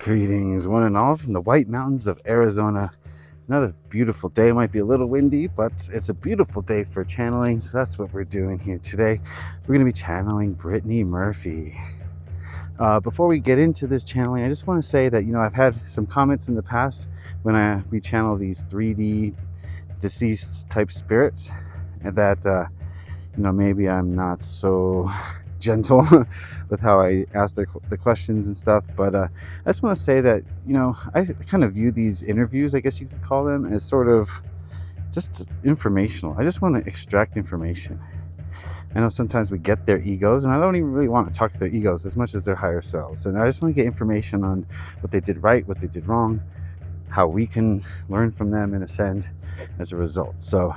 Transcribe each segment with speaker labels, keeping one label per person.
Speaker 1: Greetings, one and all, from the White Mountains of Arizona. Another beautiful day. It might be a little windy, but it's a beautiful day for channeling, so that's what we're doing here today. We're going to be channeling Brittany Murphy. Before we get into this channeling, I just want to say that, I've had some comments in the past when we channel these 3D deceased type spirits, and that, maybe I'm not so gentle with how I ask the questions and stuff, but I just want to say that I kind of view these interviews, I guess you could call them, as sort of just informational. I just want to extract information. I know sometimes we get their egos, and I don't even really want to talk to their egos as much as their higher selves, and I just want to get information on what they did right, what they did wrong, how we can learn from them and ascend as a result. So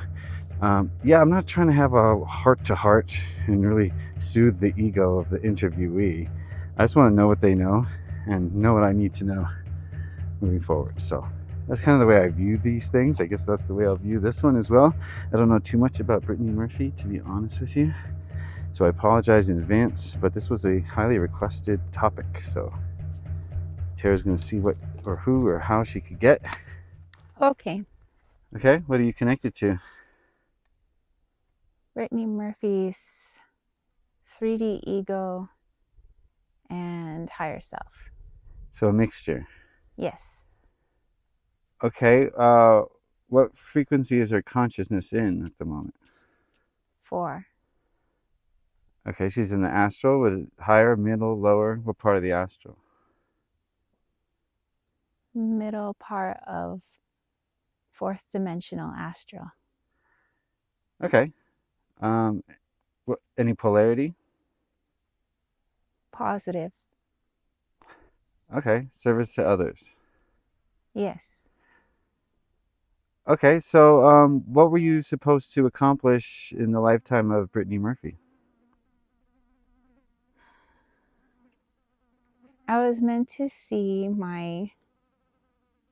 Speaker 1: I'm not trying to have a heart-to-heart and really soothe the ego of the interviewee. I just want to know what they know and know what I need to know moving forward. So that's kind of the way I view these things. I guess that's the way I'll view this one as well. I don't know too much about Brittany Murphy, to be honest with you, so I apologize in advance, but this was a highly requested topic, so Tara's going to see what or who or how she could get.
Speaker 2: Okay.
Speaker 1: What are you connected to?
Speaker 2: Brittany Murphy's 3D ego and higher self.
Speaker 1: So a mixture.
Speaker 2: Yes.
Speaker 1: Okay. What frequency is her consciousness in at the moment?
Speaker 2: 4.
Speaker 1: Okay, she's in the astral. Was it higher, middle, lower? What part of the astral?
Speaker 2: Middle part of 4th dimensional astral.
Speaker 1: Okay. Any polarity?
Speaker 2: Positive.
Speaker 1: Okay. Service to others.
Speaker 2: Yes.
Speaker 1: Okay, so what were you supposed to accomplish in the lifetime of Brittany Murphy?
Speaker 2: I was meant to see my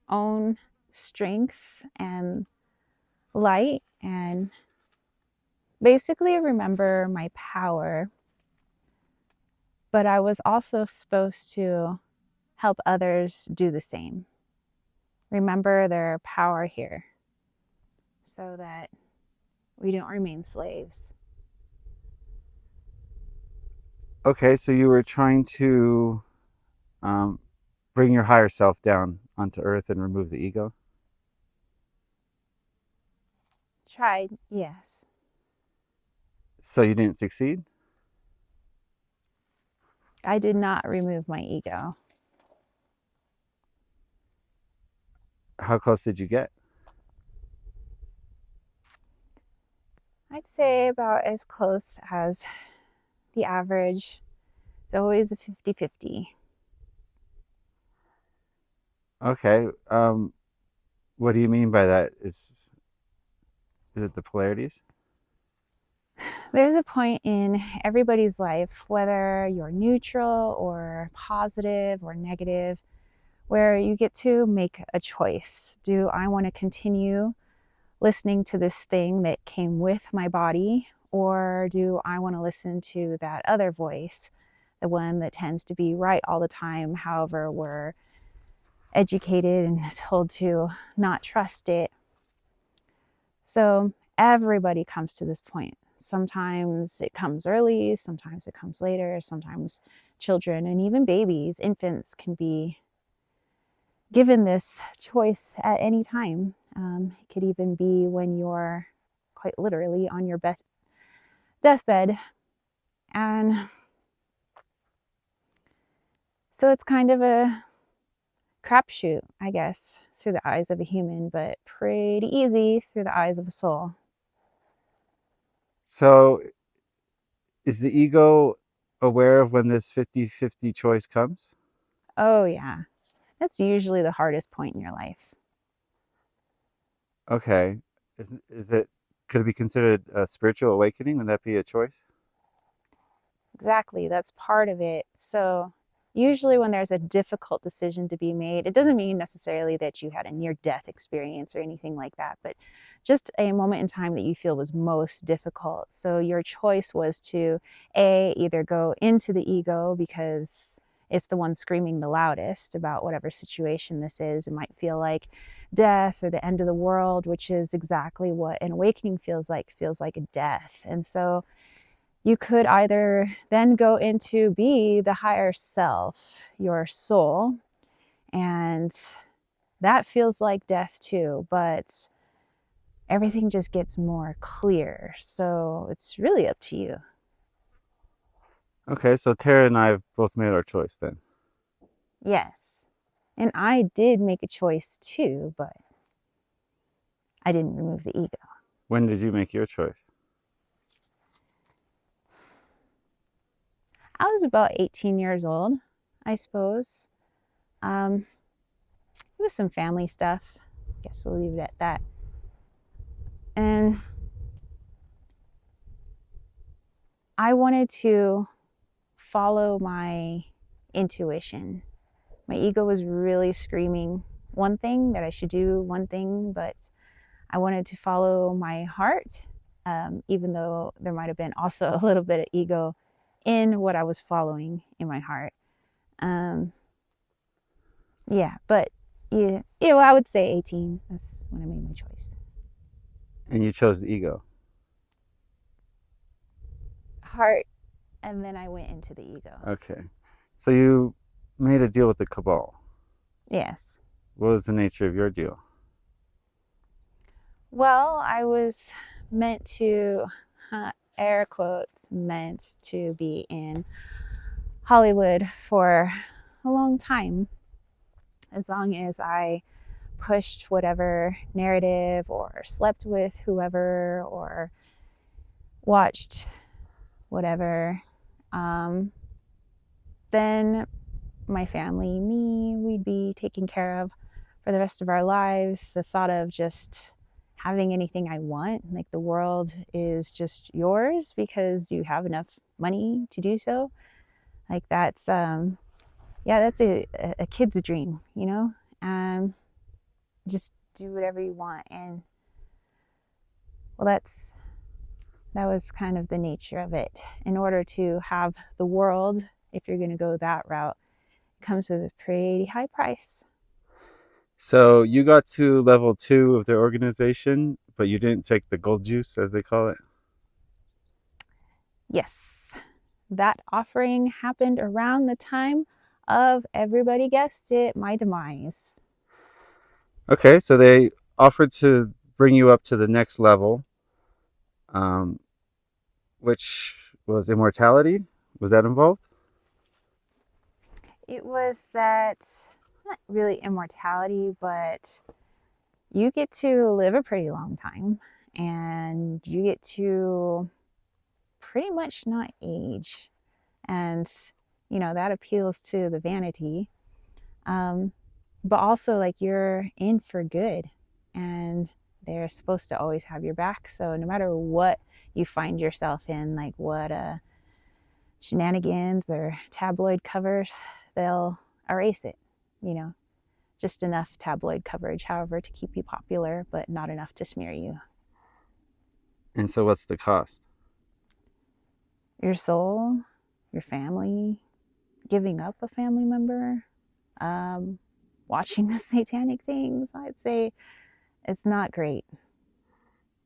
Speaker 2: own strength and light and basically remember my power, but I was also supposed to help others do the same. Remember their power here so that we don't remain slaves.
Speaker 1: Okay, so you were trying to bring your higher self down onto earth and remove the ego?
Speaker 2: Tried, yes.
Speaker 1: So you didn't succeed?
Speaker 2: I did not remove my ego.
Speaker 1: How close did you get?
Speaker 2: I'd say about as close as the average. It's always a 50-50.
Speaker 1: Okay. What do you mean by that? Is it the polarities?
Speaker 2: There's a point in everybody's life, whether you're neutral or positive or negative, where you get to make a choice. Do I want to continue listening to this thing that came with my body, or do I want to listen to that other voice, the one that tends to be right all the time? However, we're educated and told to not trust it. So everybody comes to this point. Sometimes it comes early, sometimes it comes later, sometimes children and even babies, infants, can be given this choice at any time. It could even be when you're quite literally on your deathbed. And so it's kind of a crapshoot, I guess, through the eyes of a human, but pretty easy through the eyes of a soul.
Speaker 1: So is the ego aware of when this 50-50 choice comes?
Speaker 2: Oh, yeah. That's usually the hardest point in your life.
Speaker 1: Okay. Could it be considered a spiritual awakening? Would that be a choice?
Speaker 2: Exactly. That's part of it. So usually when there's a difficult decision to be made, it doesn't mean necessarily that you had a near-death experience or anything like that, but just a moment in time that you feel was most difficult. So your choice was to either go into the ego because it's the one screaming the loudest about whatever situation this is. It might feel like death or the end of the world, which is exactly what an awakening feels like a death. And so you could either then go into be the higher self, your soul, and that feels like death too, but everything just gets more clear. So it's really up to you.
Speaker 1: Okay, so Tara and I have both made our choice then.
Speaker 2: Yes. And I did make a choice too, but I didn't remove the ego.
Speaker 1: When did you make your choice?
Speaker 2: I was about 18 years old, I suppose. It was some family stuff. Guess we'll leave it at that. And I wanted to follow my intuition. My ego was really screaming one thing, that I should do one thing, but I wanted to follow my heart, even though there might have been also a little bit of ego in what I was following in my heart. Yeah, but yeah, I would say 18. That's when I made my choice.
Speaker 1: And you chose the ego.
Speaker 2: Heart, and then I went into the ego.
Speaker 1: Okay. So you made a deal with the cabal.
Speaker 2: Yes.
Speaker 1: What was the nature of your deal?
Speaker 2: Well, I was meant to, air quotes, meant to be in Hollywood for a long time. As long as I pushed whatever narrative or slept with whoever or watched whatever, then my family, me, we'd be taken care of for the rest of our lives. The thought of just having anything I want, like the world is just yours because you have enough money to do so. Like that's that's a kid's dream, you know? Just do whatever you want. And well, that was kind of the nature of it. In order to have the world, if you're going to go that route, it comes with a pretty high price.
Speaker 1: So you got to level 2 of their organization, but you didn't take the gold juice, as they call it?
Speaker 2: Yes, that offering happened around the time of, everybody guessed it, my demise.
Speaker 1: Okay, so they offered to bring you up to the next level, um, which was immortality. Was that involved?
Speaker 2: It was that, not really immortality, but you get to live a pretty long time and you get to pretty much not age. And, that appeals to the vanity. But also, like, you're in for good and they're supposed to always have your back. So no matter what you find yourself in, like what shenanigans or tabloid covers, they'll erase it, you know, just enough tabloid coverage, however, to keep you popular, but not enough to smear you.
Speaker 1: And so what's the cost?
Speaker 2: Your soul, your family, giving up a family member, watching the satanic things. I'd say it's not great.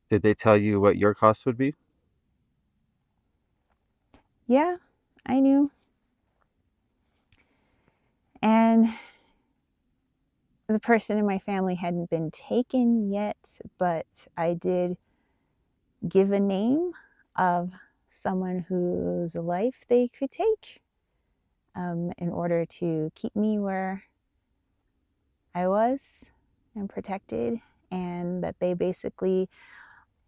Speaker 1: Did they tell you what your cost would be?
Speaker 2: Yeah, I knew. And the person in my family hadn't been taken yet, but I did give a name of someone whose life they could take, in order to keep me where I was and protected, and that they basically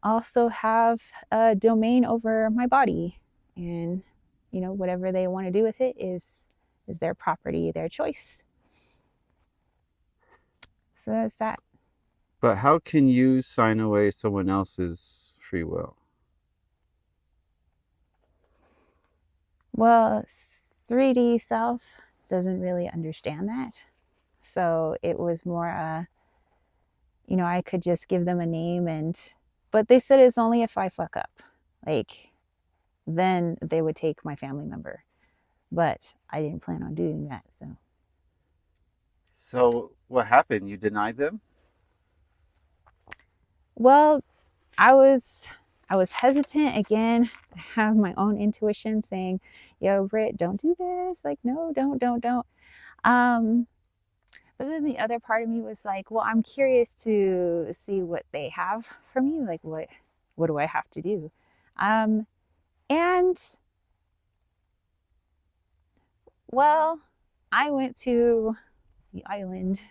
Speaker 2: also have a domain over my body, and whatever they want to do with it is their property, their choice. So that's that.
Speaker 1: But how can you sign away someone else's free will?
Speaker 2: Well, 3D self doesn't really understand that. So it was more I could just give them a name, but they said it's only if I fuck up. Like, then they would take my family member. but I didn't plan on doing that.
Speaker 1: So what happened? You denied them?
Speaker 2: Well, I was I was hesitant again. I have my own intuition saying, "Yo, Britt, don't do this. Like, no, don't." Um, but then the other part of me was like, "Well, I'm curious to see what they have for me. Like, what do I have to do?" Um, and well, I went to the island,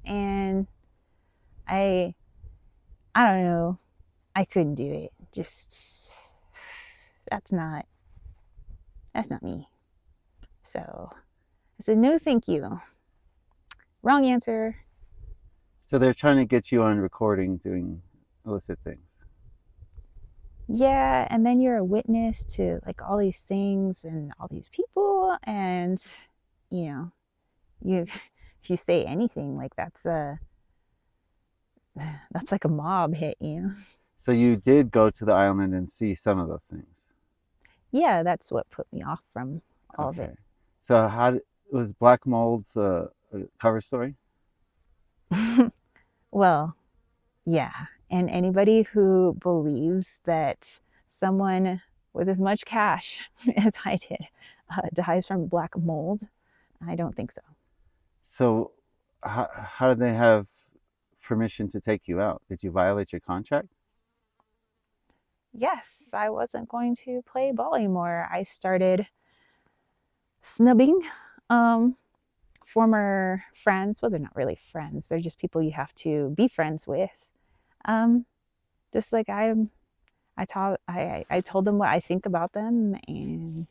Speaker 2: and I I don't know. I couldn't do it. Just that's not that's not me. So I said, no, thank you. Wrong answer.
Speaker 1: So they're trying to get you on recording doing illicit things.
Speaker 2: Yeah, and then you're a witness to like all these things and all these people, and you know, you if you say anything like that's like a mob hit, you know.
Speaker 1: So you did go to the island and see some of those things.
Speaker 2: Yeah, that's what put me off from all of
Speaker 1: Okay.
Speaker 2: it.
Speaker 1: So was Black Mold's a cover story?
Speaker 2: Well, yeah, and anybody who believes that someone with as much cash as I did dies from black mold, I don't think so.
Speaker 1: So how did they have permission to take you out? Did you violate your contract?
Speaker 2: Yes, I wasn't going to play ball anymore. I started snubbing um, former friends. Well, they're not really friends, they're just people you have to be friends with. Um, just like I told them what I think about them, and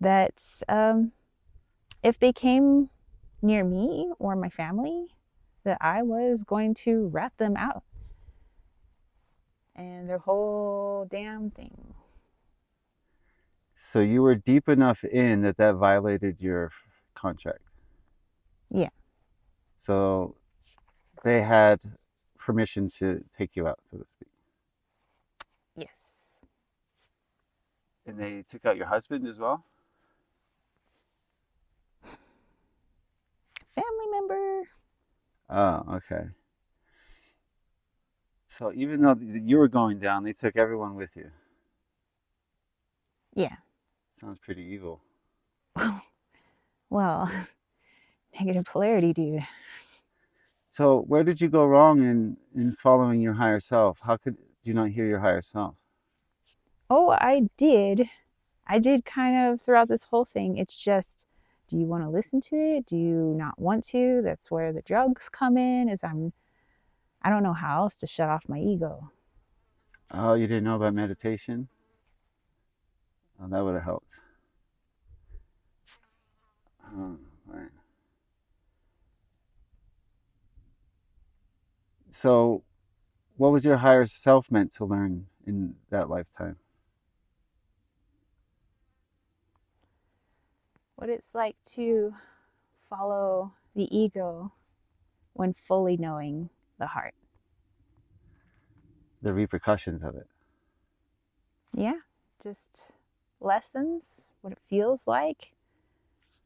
Speaker 2: that if they came near me or my family, that I was going to rat them out and their whole damn thing.
Speaker 1: So you were deep enough in that violated your contract.
Speaker 2: Yeah.
Speaker 1: So they had permission to take you out, so to speak.
Speaker 2: Yes.
Speaker 1: And they took out your husband as well?
Speaker 2: Family member.
Speaker 1: Oh, okay. So even though you were going down, they took everyone with you.
Speaker 2: Yeah.
Speaker 1: Sounds pretty evil.
Speaker 2: Well, negative polarity, dude.
Speaker 1: So where did you go wrong in following your higher self? How could you not hear your higher self?
Speaker 2: Oh, I did. I did kind of throughout this whole thing. It's just, do you want to listen to it? Do you not want to? That's where the drugs come in. I don't know how else to shut off my ego.
Speaker 1: Oh, you didn't know about meditation? Oh, that would have helped. Right. So what was your higher self meant to learn in that lifetime?
Speaker 2: What it's like to follow the ego when fully knowing the heart.
Speaker 1: The repercussions of it.
Speaker 2: Yeah, just lessons, what it feels like,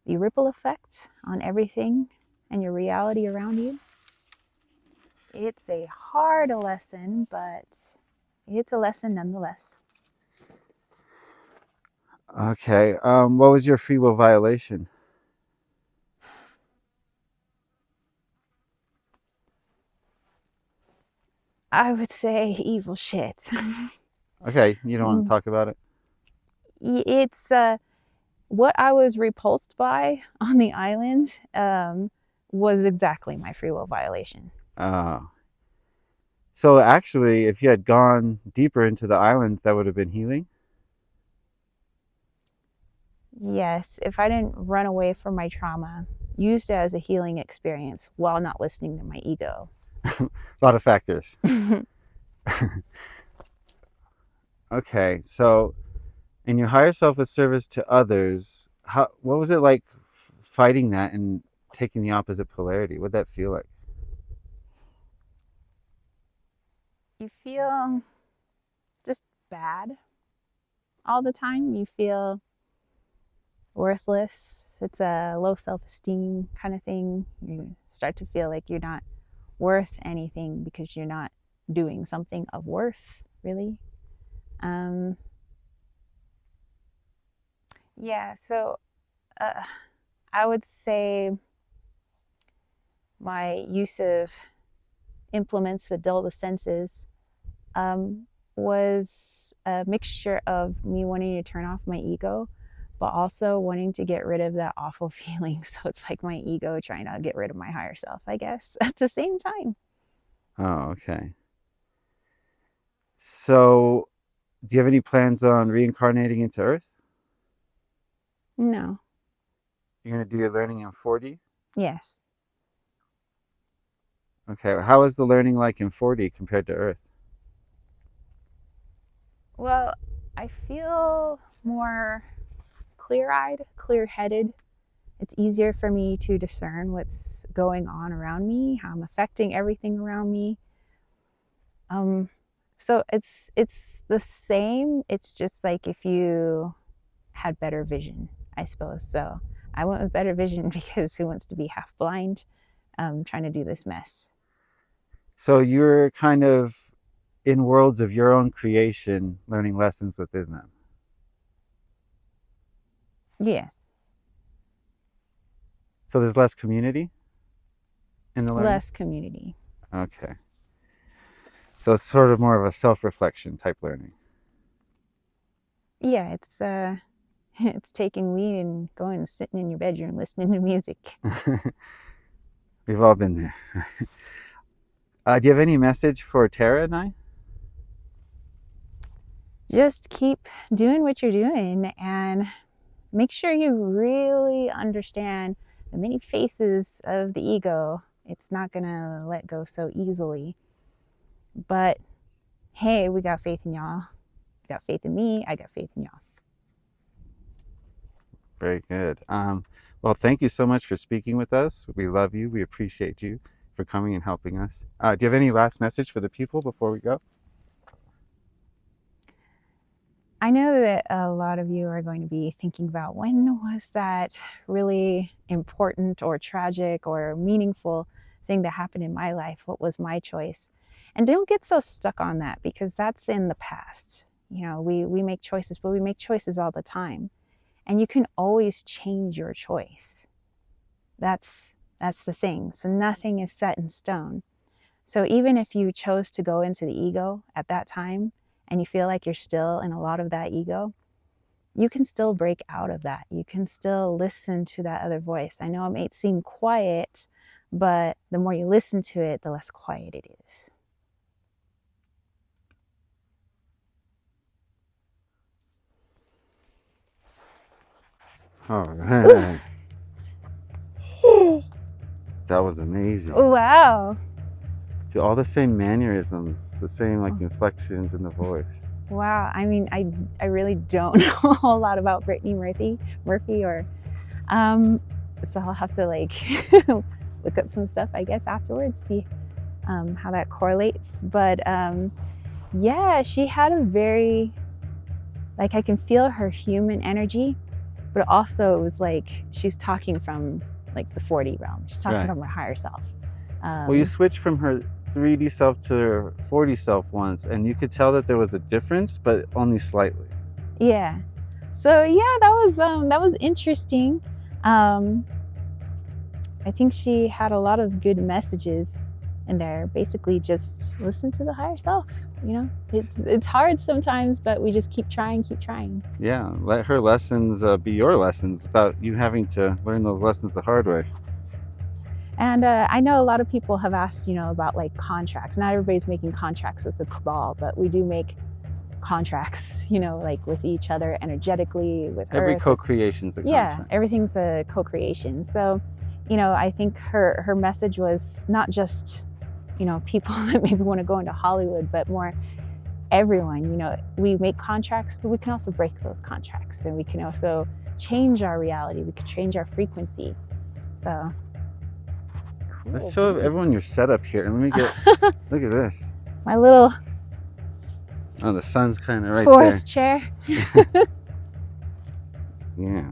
Speaker 2: the ripple effect on everything and your reality around you. It's a hard lesson, but it's a lesson nonetheless.
Speaker 1: Okay. What was your free will violation?
Speaker 2: I would say evil shit.
Speaker 1: Okay, you don't want to talk about it?
Speaker 2: It's what I was repulsed by on the island was exactly my free will violation.
Speaker 1: Uh, so actually, if you had gone deeper into the island, that would have been healing.
Speaker 2: Yes, if I didn't run away from my trauma, used it as a healing experience while not listening to my ego.
Speaker 1: A lot of factors. Okay, so in your higher self as service to others, what was it like fighting that and taking the opposite polarity? What'd that feel like?
Speaker 2: You feel just bad. all the time, you feel worthless. It's a low self-esteem kind of thing. You start to feel like you're not worth anything because you're not doing something of worth, really. Yeah, so I would say my use of implements that dull the senses was a mixture of me wanting to turn off my ego, but also wanting to get rid of that awful feeling. So it's like my ego trying to get rid of my higher self, I guess, at the same time.
Speaker 1: Oh, okay. So, do you have any plans on reincarnating into Earth?
Speaker 2: No.
Speaker 1: You're going to do your learning in 4D?
Speaker 2: Yes.
Speaker 1: Okay. How is the learning like in 4D compared to Earth?
Speaker 2: Well, I feel more clear-eyed, clear-headed. It's easier for me to discern what's going on around me, how I'm affecting everything around me. So it's the same. It's just like if you had better vision, I suppose. So I went with better vision because who wants to be half blind trying to do this mess?
Speaker 1: So, you're kind of in worlds of your own creation, learning lessons within them.
Speaker 2: Yes.
Speaker 1: So, there's less community in the learning?
Speaker 2: Less community.
Speaker 1: Okay. So, it's sort of more of a self-reflection type learning.
Speaker 2: Yeah, it's taking weed and going and sitting in your bedroom listening to music.
Speaker 1: We've all been there. Do you have any message for Tara and I?
Speaker 2: Just keep doing what you're doing and make sure you really understand the many faces of the ego. It's not going to let go so easily. But hey, we got faith in y'all. You got faith in me. I got faith in y'all.
Speaker 1: Very good. Well, thank you so much for speaking with us. We love you. We appreciate you for coming and helping us. Do you have any last message for the people before we go?
Speaker 2: I know that a lot of you are going to be thinking about when was that really important or tragic or meaningful thing that happened in my life? What was my choice? And don't get so stuck on that because that's in the past. You know, we make choices, but we make choices all the time. And you can always change your choice. That's the thing. So nothing is set in stone. So even if you chose to go into the ego at that time and you feel like you're still in a lot of that ego, you can still break out of that. You can still listen to that other voice. I know it may seem quiet, but the more you listen to it, the less quiet it is.
Speaker 1: All right. That was amazing.
Speaker 2: Wow.
Speaker 1: To all the same mannerisms, the same like inflections in the voice.
Speaker 2: Wow. I mean, I really don't know a whole lot about Brittany Murphy or so I'll have to like look up some stuff, I guess, afterwards, see how that correlates. But yeah, she had a very, like, I can feel her human energy, but also it was like she's talking from like the 4D realm. She's talking from her higher self.
Speaker 1: Well, you switched from her 3D self to her 4D self once, and you could tell that there was a difference, but only slightly.
Speaker 2: Yeah. So yeah, that was interesting. I think she had a lot of good messages in there. Basically, just listen to the higher self. You know, it's hard sometimes, but we just keep trying.
Speaker 1: Yeah, let her lessons be your lessons without you having to learn those lessons the hard way.
Speaker 2: And I know a lot of people have asked, you know, about like contracts. Not everybody's making contracts with the cabal, but we do make contracts, you know, like with each other energetically, with
Speaker 1: every
Speaker 2: Earth.
Speaker 1: Co-creation's a contract.
Speaker 2: Yeah, everything's a co-creation. So, you know, I think her message was not just, you know, people that maybe want to go into Hollywood, but more everyone. You know, we make contracts, but we can also break those contracts, and we can also change our reality. We can change our frequency. So
Speaker 1: let's show everyone your setup here, and let me get look at this.
Speaker 2: My little
Speaker 1: Oh, the sun's kind of right
Speaker 2: Forest chair.
Speaker 1: there. Yeah.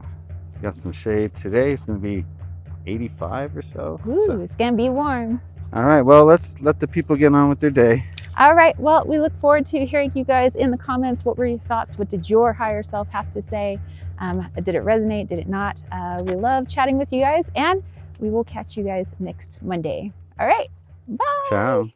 Speaker 1: Got some shade. Today it's going to be 85 or so.
Speaker 2: Ooh, it's gonna be warm.
Speaker 1: All right, well, let's let the people get on with their day.
Speaker 2: All right, well, we look forward to hearing you guys in the comments. What were your thoughts? What did your higher self have to say? Did it resonate? Did it not? We love chatting with you guys, and we will catch you guys next Monday. All right, bye.
Speaker 1: Ciao.